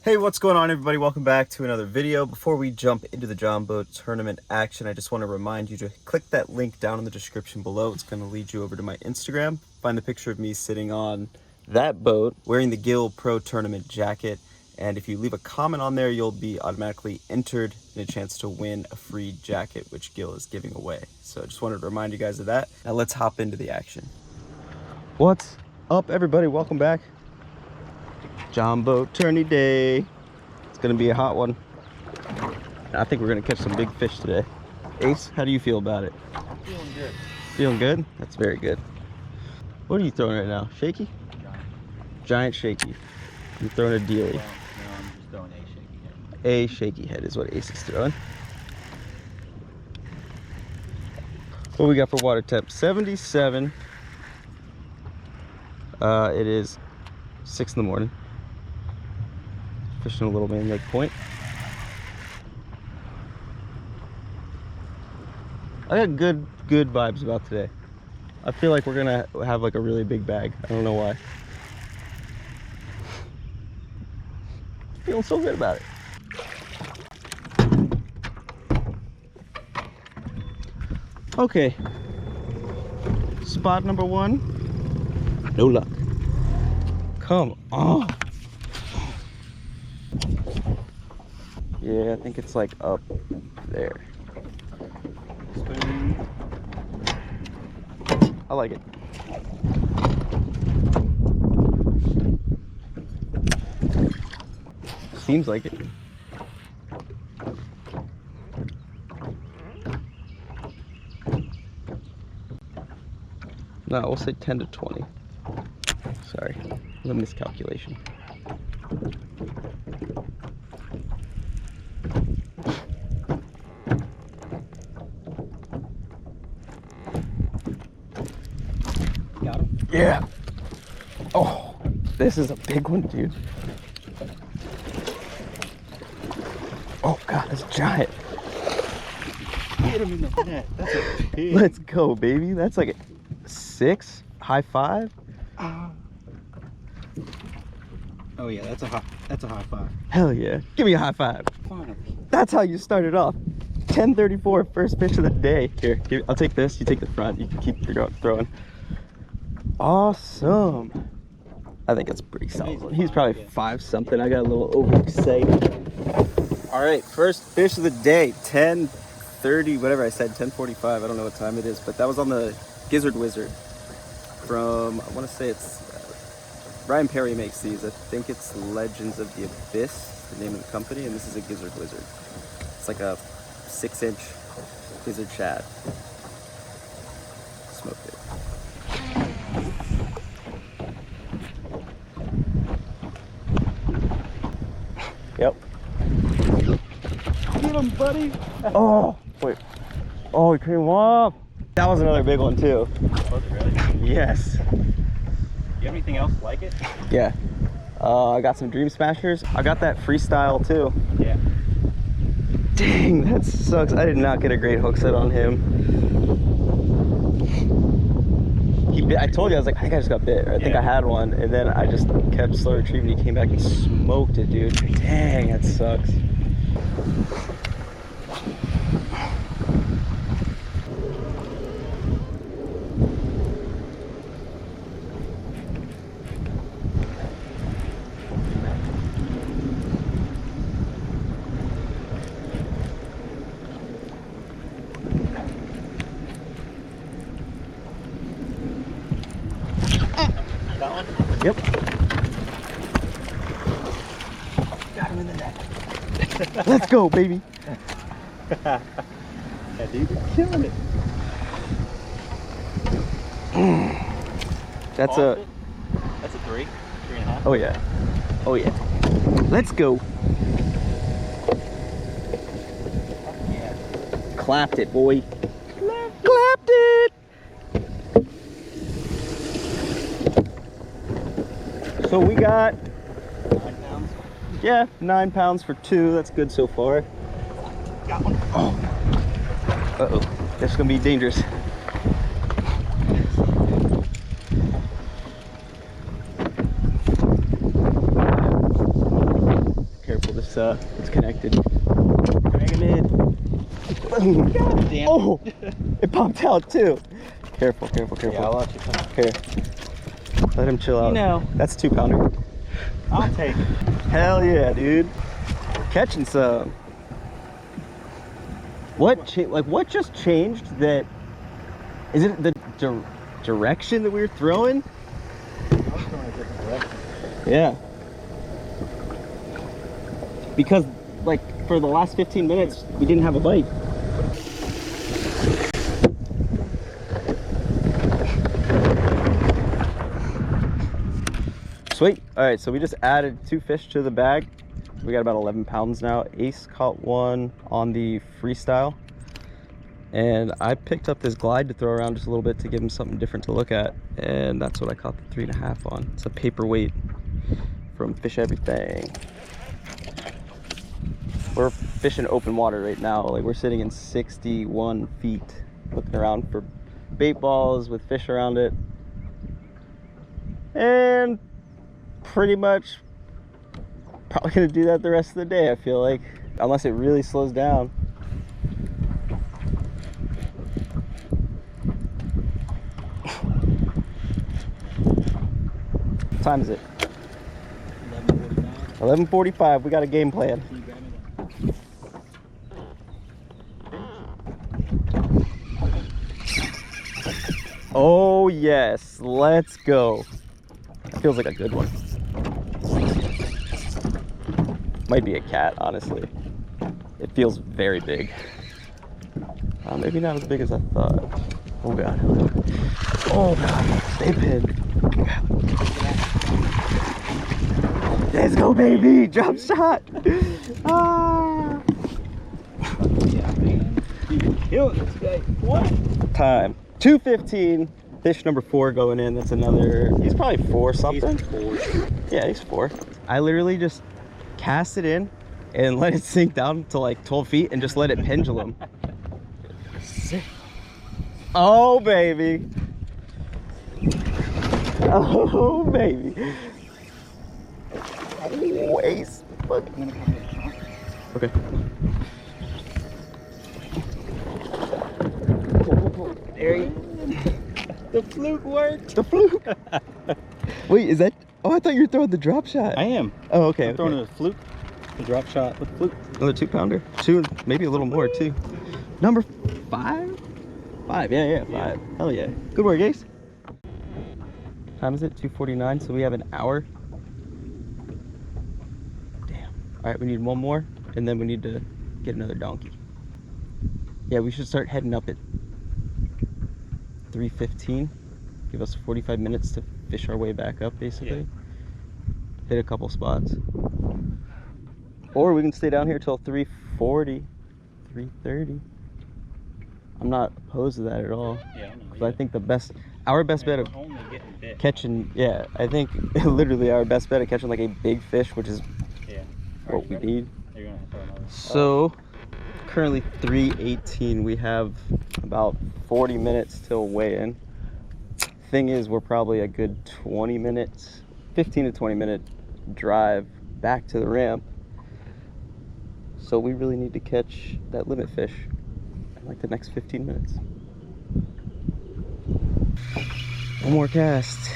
Hey, what's going on, everybody? Welcome back to another video. Before we jump into the John Boat tournament action, I just want to remind you to click that link down in the description below. It's going to lead you over to my Instagram. Find the picture of me sitting on that boat wearing the Gill Pro Tournament jacket. And if you leave a comment on there, you'll be automatically entered in a chance to win a free jacket, which Gill is giving away. So I just wanted to remind you guys of that. Now let's hop into the action. What's up, everybody? Welcome back. John Boat tourney day. It's gonna be a hot one. I think we're gonna catch some big fish today. Ace, how do you feel about it? I'm feeling good. Feeling good? That's very good. What are you throwing right now? Shaky? Giant shaky. I'm throwing a dealie. Well, no, I'm just throwing a shaky head. A shaky head is what Ace is throwing. What we got for water temp? 77. It is 6 in the morning. Fishing a little man Lake Point. I got good vibes about today. I feel like we're gonna have like a really big bag. I don't know why. Feeling so good about it. Okay. Spot number 1. No luck. Come on. Yeah, I think it's like up there. Spoon. I like it. Seems like it. No, we'll say 10 to 20. Sorry, the miscalculation. Got him? Yeah. Oh, this is a big one, dude. Oh God, that's giant. Get him in the net. That's a pig. Let's go, baby. That's like a 6. High 5. Oh yeah, that's a high five. Hell yeah. Give me a high 5. Finally. That's how you started off. 10:34, first fish of the day. Here, I'll take this. You take the front. You can keep throwing. Awesome. I think that's pretty solid. He's probably 5 something. I got a little overexcited. All right, first fish of the day. 10:30, whatever I said, 10:45. I don't know what time it is, but that was on the Gizzard Wizard from, I want to say it's Ryan Perry makes these. I think it's Legends of the Abyss, the name of the company, and this is a Gizzard Wizard. It's like a 6-inch gizzard shad. Smoked it. Yep. Get him, buddy. Oh, wait. Oh, he came off. That was another big one too. Was it really? Yes. You have anything else like it? Yeah. I got some Dream Smashers. I got that freestyle too. Yeah. Dang, that sucks. I did not get a great hook set on him. I told you, I was like, I think I just got bit. Or I think I had one, and then I just kept slow retrieving. He came back and smoked it, dude. Dang, that sucks. That one? Yep. Got him in the net. Let's go, baby. Yeah, dude, you're killing it. That's a 3, 3.5. Oh yeah. Oh yeah. Let's go. Yeah. Clapped it, boy. Clapped it. So we got 9 pounds. Yeah, 9 pounds for 2. That's good so far. Got one. Oh. Uh-oh. That's gonna be dangerous. it's connected. Drag him in. Boom. Damn. Oh, it popped out too. Careful, careful, careful. Yeah, I'll let you come. Here, let him chill out. You know. That's 2-pounder. I'll take it. Hell yeah, dude. Catching some. What just changed? That is it the direction that we were throwing? I was going a different direction. Yeah. Because like for the last 15 minutes we didn't have a bite. Sweet. All right, so we just added 2 fish to the bag. We got about 11 pounds now. Ace caught one on the freestyle, and I picked up this glide to throw around just a little bit to give him something different to look at, and that's what I caught the 3.5 on. It's a paperweight from Fish Everything. We're fishing open water right now. Like, we're sitting in 61 feet looking around for bait balls with fish around it, and pretty much probably gonna do that the rest of the day, I feel like, unless it really slows down. What time is it? 11:45. We got a game plan. Oh yes, let's go. That feels like a good one. Might be a cat, honestly. It feels very big. Maybe not as big as I thought. Oh god. Oh god. Stay pinned. Let's go, baby! Drop shot! Ah! Yeah, man. You can kill this guy. What? Time. 2:15. Fish number 4 going in. That's another. He's probably 4 something. He's 4. Yeah, he's 4. I literally just cast it in and let it sink down to like 12 feet and just let it pendulum. Oh baby. Oh baby. Waste. Fuck. Okay. There you The fluke worked. The fluke. Wait, is that? Oh, I thought you were throwing the drop shot. I am. Oh, okay. I'm throwing a fluke. The drop shot with fluke. Another 2-pounder. 2, maybe a little more too. Number 5? 5, yeah, 5. Hell yeah. Good work, Ace. Time is it? 2:49, so we have an hour. Damn. All right, we need one more, and then we need to get another donkey. Yeah, we should start heading up at 3:15. Give us 45 minutes to fish our way back up, basically. Yeah. Hit a couple spots. Or we can stay down here till 3:40, 3:30. I'm not opposed to that at all. Yeah, But I think our best bet of only getting bit. catching, yeah, I think literally our best bet of catching like a big fish, which is what we need. You're gonna throw another. So currently 3:18. We have about 40 minutes till weigh-in. Thing is, we're probably a good 20 minutes, 15 to 20 minute drive back to the ramp. So we really need to catch that limit fish in like the next 15 minutes. One more cast.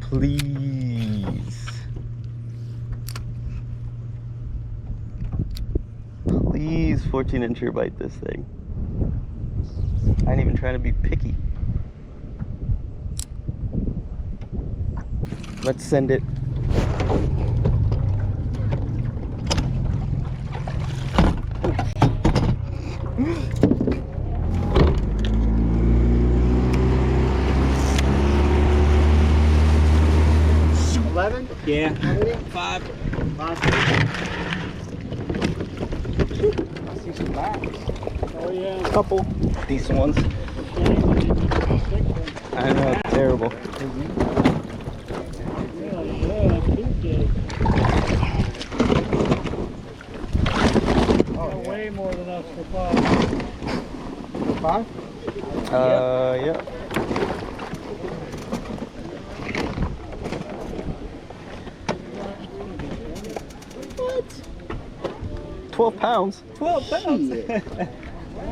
Please. Please 14-incher bite this thing. I ain't even trying to be picky. Let's send it. Yeah. 5. I see some backs. Oh yeah. A couple decent ones. I know, it's terrible. Oh, way more than us for 5. 5? Yeah. 12 pounds. 12 pounds. Yeah.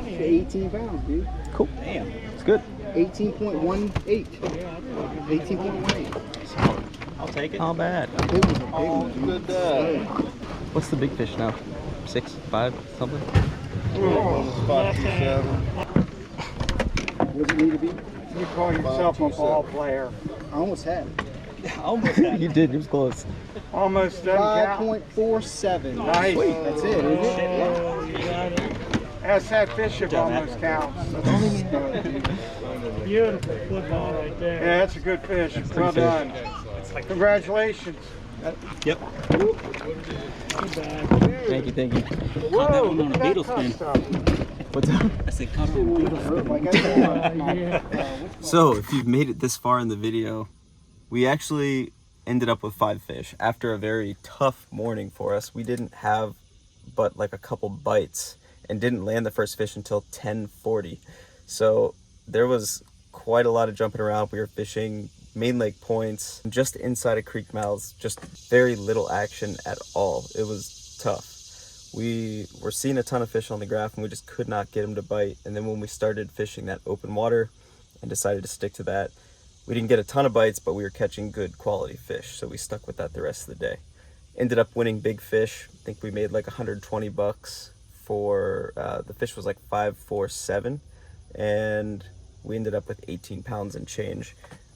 18 pounds, dude. Cool. Damn. It's good. 18.18. 18.18. I'll take it. Not bad. Big one's a big one, dude. Good. What's the big fish now? 6, 5, something? What does it need to be? You call yourself a ball player. I almost had it. Almost had You it. did. It was close. Almost doesn't count. 5.47. Nice. That's it, isn't it? That's that fish if almost counts. Beautiful football right there. Yeah, that's a good fish. Well done. Congratulations. Yep. Thank you, thank you. Caught that one on a beetle spin. What's up? I said caught it on a beetle spin. So, if you've made it this far in the video, we actually ended up with 5 fish. After a very tough morning for us, we didn't have but like a couple bites and didn't land the first fish until 10:40. So there was quite a lot of jumping around. We were fishing main lake points, just inside of creek mouths, just very little action at all. It was tough. We were seeing a ton of fish on the graph and we just could not get them to bite. And then when we started fishing that open water and decided to stick to that, we didn't get a ton of bites, but we were catching good quality fish. So we stuck with that the rest of the day. Ended up winning big fish. I think we made like 120 bucks for, the fish was like 547, and we ended up with 18 pounds and change.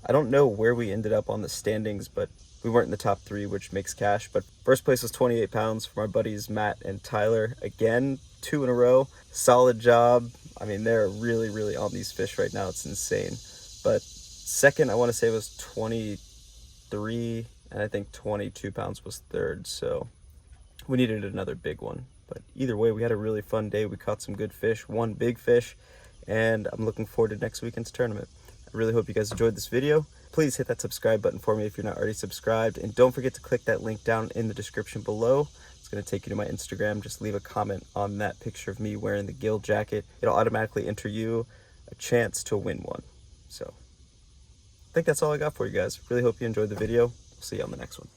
I don't know where we ended up on the standings, but we weren't in the top 3, which makes cash. But first place was 28 pounds from our buddies Matt and Tyler. Again, 2 in a row. Solid job. I mean, they're really, really on these fish right now. It's insane. But second, I want to say, was 23, and I think 22 pounds was third. So we needed another big one. But either way, we had a really fun day. We caught some good fish, 1 big fish, and I'm looking forward to next weekend's tournament. I really hope you guys enjoyed this video. Please hit that subscribe button for me if you're not already subscribed. And don't forget to click that link down in the description below. It's going to take you to my Instagram. Just leave a comment on that picture of me wearing the gill jacket. It'll automatically enter you a chance to win one. So I think that's all I got for you guys. Really hope you enjoyed the video. We'll see you on the next one.